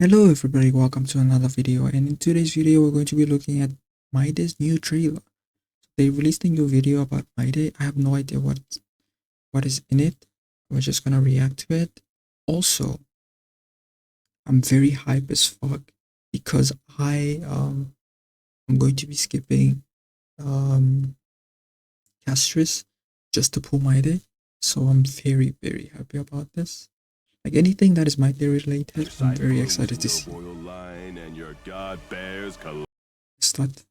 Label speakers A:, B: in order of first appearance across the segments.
A: Hello everybody, welcome to another video, and in today's video we're going to be looking at MYDEI's new trailer. They released a new video about MYDEI. I have no idea what is in it. We're just gonna react to it. Also, I'm very hype as fuck because I'm going to be skipping Castris just to pull MYDEI. So I'm very happy about this. Like anything that is MYDEI related, I'm very excited to see. Start.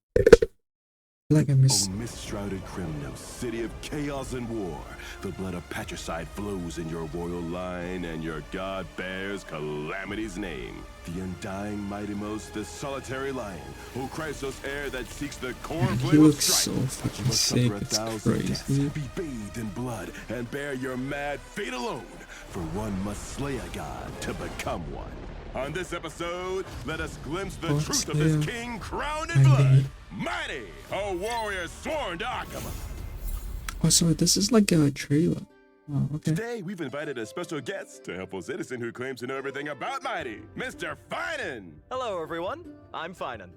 A: Like I missed.
B: O mist-shrouded Kremnos, city of chaos and war, the blood of patricide flows in your royal line, and your god bears calamity's name. The undying Mightymost, the solitary lion, O Chrysos heir that seeks the cornflame.
A: He looks so fucking sick, it's crazy.
B: Be bathed in blood and bear your mad fate alone, for one must slay a god to become one. On this episode, let us glimpse the truth of this king crowned in blood. MYDEI, a warrior sworn to Akama.
A: Oh, so this is like a trailer. Oh, okay.
B: Today, we've invited a special guest, a helpful citizen who claims to know everything about MYDEI, Mr. Finan.
C: Hello, everyone. I'm Finan.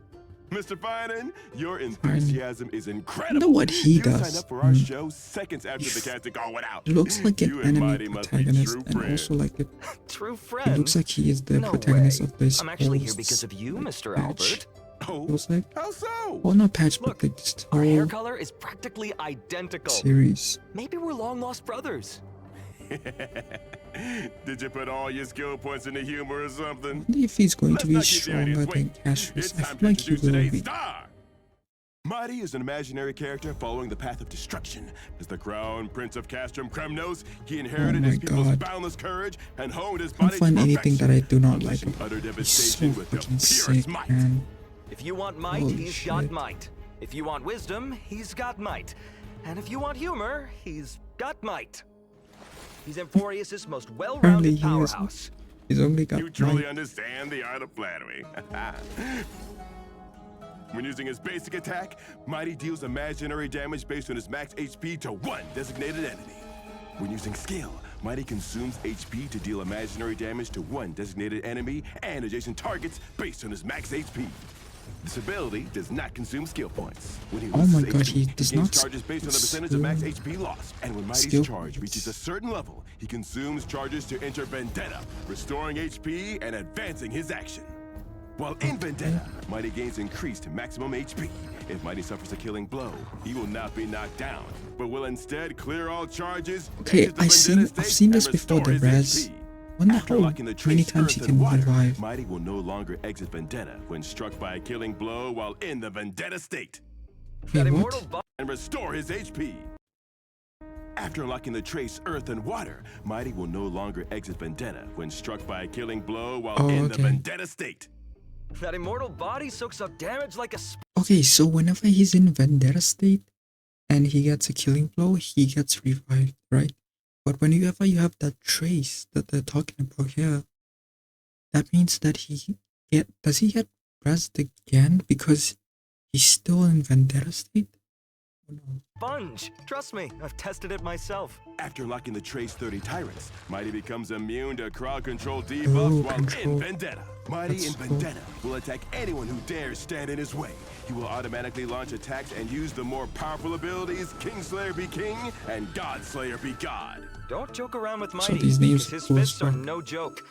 B: Mr. Finan, your enthusiasm is incredible.
A: I know what he does.
B: You signed up for our show seconds after the casting call went out.
A: He looks like an enemy protagonist, and also like a
C: true friend.
A: It looks like he is the protagonist of this.
C: I'm actually here because of you, Mr. Albert.
B: Oh,
A: like,
B: how so?
A: Well, not patch,
C: Look,
A: but just
C: our hair color is practically identical.
A: Series.
C: Maybe we're long-lost brothers.
B: Did you put all your skill points into humor or something?
A: I wonder if he's going to be stronger than Castris. I feel like he will be.
B: MYDEI is an imaginary character following the path of destruction. As the crown prince of Castrum Kremnos, he inherited his people's boundless courage and honed his body to perfection.
A: I can't find anything that I do not like.
B: Utter
A: He's
B: devastation
A: so
B: with the
A: fucking
B: purest
A: sick,
B: might.
A: man.
C: If you want might, he's got might. If you want wisdom, he's got might. And if you want humor, he's got might. He's Amphorius' most well-rounded powerhouse.
A: He's only got
B: You truly understand the art of flattery. When using his basic attack, MYDEI deals imaginary damage based on his max HP to one designated enemy. When using skill, MYDEI consumes HP to deal imaginary damage to one designated enemy and adjacent targets based on his max HP. This ability does not consume skill points. When he loses HP,
A: he does
B: gains
A: not
B: charges based on the percentage of max HP lost. And when MYDEI's charge reaches a certain level, he consumes charges to enter Vendetta, restoring HP and advancing his action. While in Vendetta, MYDEI gains increased maximum HP. If MYDEI suffers a killing blow, he will not be knocked down, but will instead clear all charges.
A: Okay, I've seen this before, the res. Wonder how many times he can revive.
B: MYDEI will no longer exit Vendetta when struck by a killing blow while in the Vendetta state.
A: Wait, what?
B: And restore his HP. After unlocking the trace Earth and Water, MYDEI will no longer exit Vendetta when struck by a killing blow while in the Vendetta state.
C: That immortal body soaks up damage like a
A: Okay, so whenever he's in Vendetta state and he gets a killing blow, he gets revived, right? But whenever you have that trace that they're talking about here, that means that does he get pressed again because he's still in Vendetta state? Oh, no.
C: Sponge. Trust me, I've tested it myself.
B: After unlocking the trace 30 Tyrants, MYDEI becomes immune to crowd control debuffs while in Vendetta. MYDEI in Vendetta will attack anyone who dares stand in his way. He will automatically launch attacks and use the more powerful abilities Kingslayer be King and Godslayer be God.
C: Don't joke around with MYDEI.
A: So these names
C: his fists are no joke.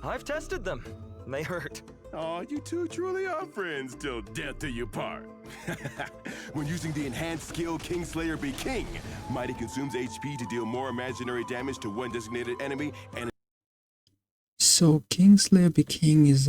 C: I've tested them. They hurt.
B: Oh, you two truly are friends till death do you part. When using the enhanced skill Kingslayer be King, MYDEI consumes HP to deal more imaginary damage to one designated enemy and...
A: So Kingslayer be King is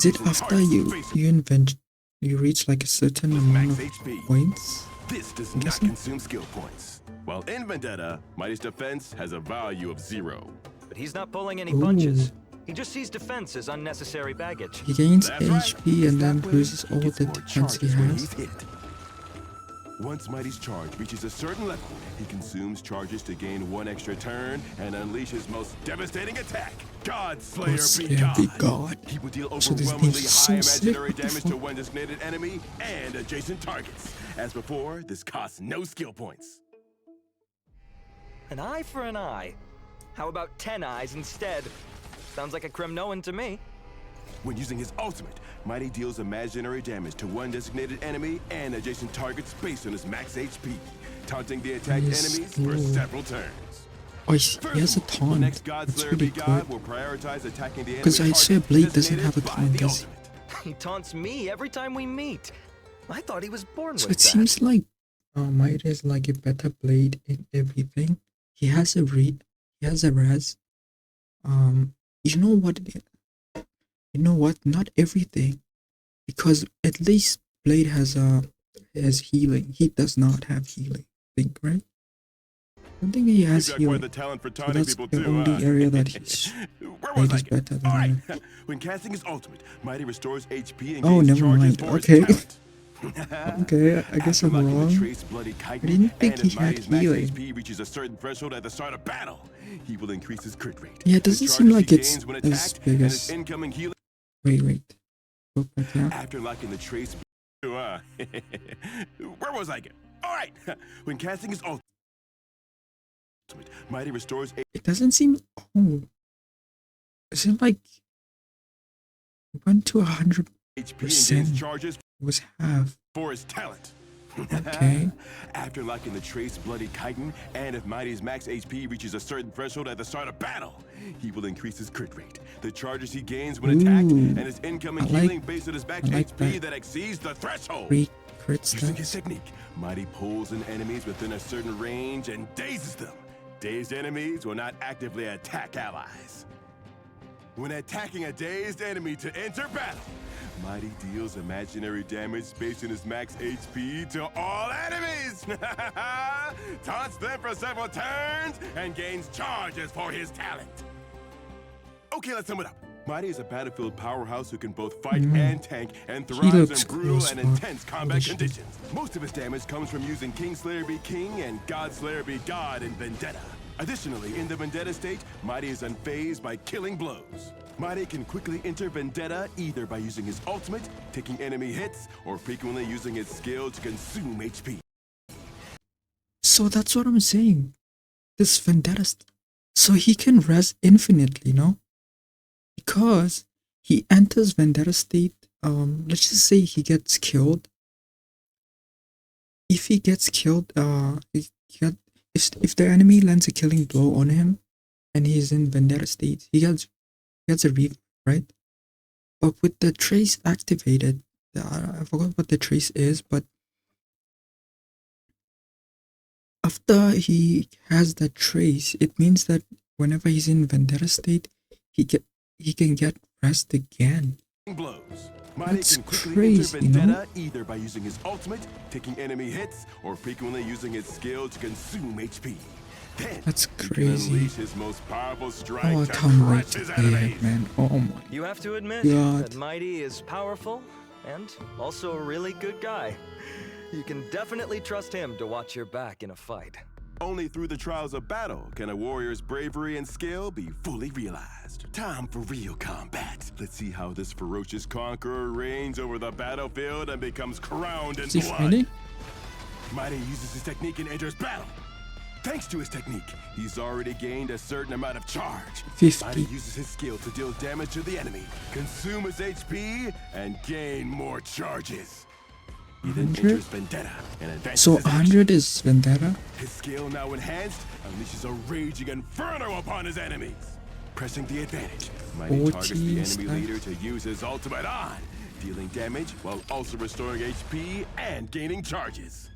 A: it after you reach like a certain amount of points?
B: This does not consume skill points. While in Vendetta, MYDEI's defense has a value of 0.
C: But he's not pulling any punches. He just sees defense as unnecessary baggage.
A: He gains HP and then loses all the defense he has.
B: Once MYDEI's charge reaches a certain level, he consumes charges to gain one extra turn and unleash his most devastating attack, Godslayer be God. He will deal overwhelmingly high imaginary damage to one designated enemy and adjacent targets. As before, this costs no skill points.
C: An eye for an eye. How about 10 eyes instead? Sounds like a Kremnoan to me.
B: When using his ultimate, Mighty deals imaginary damage to one designated enemy and adjacent targets based on his max HP, taunting the attacked enemies for several turns.
A: Oh, he has a taunt.
B: Next God
A: That's
B: Slayer
A: really
B: be God
A: good.
B: will prioritize attacking the enemy
A: Because I swear Blade doesn't have a taunt,
B: the
A: does he?
C: He taunts me every time we meet. I thought he was born
A: So
C: with
A: it seems like MYDEI is like a better Blade in everything. He has a read, he has a res. You know what? You know what? Not everything, because at least Blade has healing. He does not have healing. I think, right? I don't think he has healing.
B: The talent for
A: So
B: taunting
A: that's
B: people
A: the
B: too,
A: only area that he's Blade is better than him.
B: When casting his ultimate, Mighty restores HP and
A: Oh,
B: gains
A: never
B: charges
A: mind.
B: for his
A: Okay.
B: talent.
A: Okay, I guess I'm wrong.
B: I
A: didn't think he had healing.
B: HP reaches a certain threshold at the start of battle, he will increase his crit rate.
A: Yeah, it doesn't
B: The
A: seem
B: charges
A: like
B: he
A: it's
B: gains when
A: as
B: attacked
A: big
B: and
A: as.
B: his incoming healing.
A: Wait. Go back down.
B: After locking the trace, where was I again? All right. When casting his ultimate, Mighty restores
A: It doesn't seem. Oh, is it like 1 to 100%?
B: HP and gains charges
A: It was half.
B: for his talent.
A: Okay.
B: After locking the trace Bloody Chitin, and if Mighty's max HP reaches a certain threshold at the start of battle, he will increase his crit rate, the charges he gains when attacked, and his incoming healing based on his max HP that exceeds the threshold.
A: Free crit
B: Using his
A: stats.
B: technique, Mighty pulls in enemies within a certain range and dazes them. Dazed enemies will not actively attack allies. When attacking a dazed enemy to enter battle, Mighty deals imaginary damage based on his max HP to all enemies! Taunts them for several turns and gains charges for his talent. Okay, let's sum it up. Mighty is a battlefield powerhouse who can both fight and tank and thrives in brutal and intense combat conditions. Most of his damage comes from using Kingslayer be King and Godslayer be God in Vendetta. Additionally, in the Vendetta state, Mighty is unfazed by killing blows. Mighty can quickly enter Vendetta either by using his ultimate, taking enemy hits, or frequently using his skill to consume HP.
A: So that's what I'm saying. This Vendetta. So he can res infinitely, no? Because he enters Vendetta state. Let's just say he gets killed. If he gets killed, if the enemy lands a killing blow on him, and he's in Vendetta state, he gets a revive, right? But with the trace activated, I forgot what the trace is, but after he has that trace, it means that whenever he's in Vendetta state, he can get rest again.
B: Blows.
A: That's
B: can quickly
A: crazy,
B: enter Vendetta
A: you know?
B: either by using his ultimate, taking enemy hits, or frequently using his skill to consume HP. Then
A: That's
B: he can
A: crazy.
B: unleash his most powerful strike
A: Oh, I
B: to
A: can't wait
B: crush
A: to
B: his
A: play
B: enemies.
A: it, man. Oh my
C: You have to admit
A: God.
C: that MYDEI is powerful and also a really good guy. You can definitely trust him to watch your back in a fight.
B: Only through the trials of battle can a warrior's bravery and skill be fully realized. Time for real combat. Let's see how this ferocious conqueror reigns over the battlefield and becomes crowned in
A: Is he
B: blood.
A: fighting?
B: Mighty uses his technique and enters battle. Thanks to his technique, he's already gained a certain amount of charge.
A: 50.
B: Mighty uses his skill to deal damage to the enemy, consume his HP, and gain more charges. He then
A: 100?
B: enters Vendetta and advances
A: So
B: his action.
A: 100 is Vendetta?
B: His skill, now enhanced, unleashes a raging inferno upon his enemies. Pressing the advantage, Mighty
A: 40
B: targets the enemy
A: stuff.
B: leader to use his ultimate on, dealing damage while also restoring HP and gaining charges.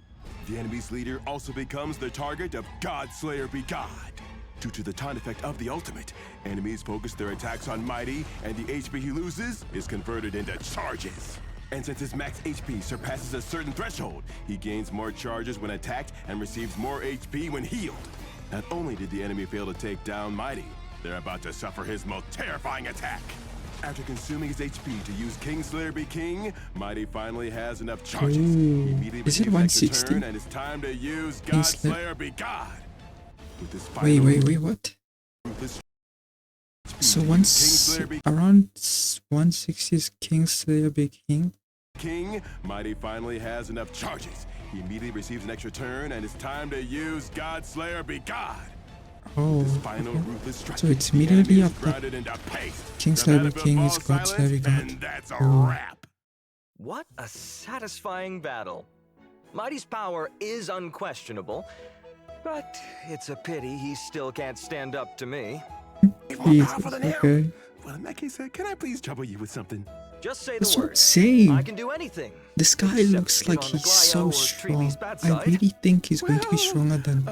B: The enemy's leader also becomes the target of Godslayer be God. Due to the taunt effect of the ultimate, enemies focus their attacks on Mighty, and the HP he loses is converted into charges. And since his max HP surpasses a certain threshold, he gains more charges when attacked and receives more HP when healed. Not only did the enemy fail to take down Mighty, they're about to suffer his most terrifying attack. After consuming his HP to use Kingslayer be King, Mighty finally has enough charges.
A: Ooh.
B: He immediately
A: Is it
B: receives an extra
A: 160?
B: turn, and it's time to use
A: Kingslayer.
B: Godslayer be God. With this final
A: Wait, what?
B: ruthless
A: So
B: to use Kingslayer be
A: around 160 is Kingslayer be King.
B: King, Mighty finally has enough charges. He immediately receives an extra turn, and it's time to use Godslayer be God.
A: Oh,
B: This final
A: okay.
B: ruthless strike,
A: So it's
B: the enemy
A: immediately
B: is
A: after
B: grounded into paste.
A: King
B: The
A: Slayer
B: battlefield
A: King is
B: falls
A: God
B: silent,
A: Slayer God.
B: and that's a
A: Oh.
B: wrap.
C: What a satisfying battle. Mighty's power is unquestionable, but it's a pity he still can't stand up to me.
A: Jesus, okay.
B: Well, in that case, can I please trouble you with something?
C: Just say the
A: That's what I'm
C: word.
A: saying.
C: I can do anything.
A: This guy
C: Except
A: looks
C: get
A: like
C: on the
A: he's
C: Glio
A: so
C: or treat
A: strong.
C: these bad
A: I
C: side.
A: really think he's going to be stronger than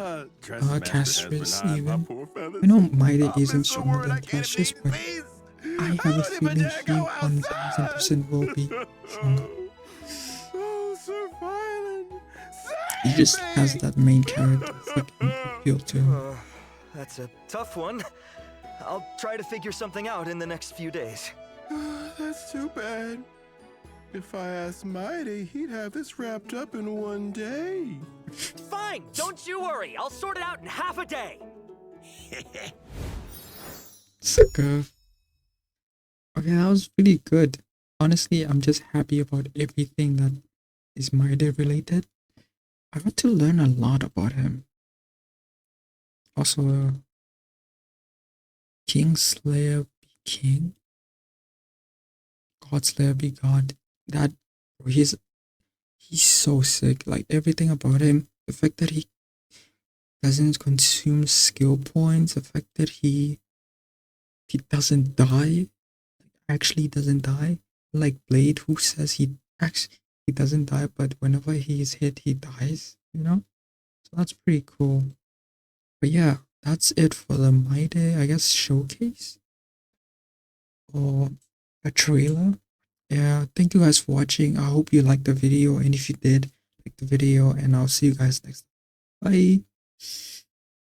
A: Castrus even. I know MYDEI isn't stronger than Castrus, but I have a feeling he 1000% will be stronger.
B: Oh, Sir Violin.
A: He just has that main character freaking appeal to him.
C: That's a tough one. I'll try to figure something out in the next few days.
B: That's too bad. If I asked MYDEI, he'd have this wrapped up in one day.
C: Fine, don't you worry. I'll sort it out in half a day.
A: Sucker. Okay, that was really good. Honestly, I'm just happy about everything that is MYDEI related. I got to learn a lot about him. Also, King Slayer be King, God Slayer be God. That he's so sick. Like everything about him, the fact that he doesn't consume skill points, the fact that he doesn't die, actually doesn't die. Like Blade, who says he doesn't die, but whenever he is hit, he dies. You know, so that's pretty cool. But yeah, that's it for the MYDEI, I guess, showcase or a trailer. Yeah, thank you guys for watching. I hope you liked the video, and if you did, like the video, and I'll see you guys next time. Bye.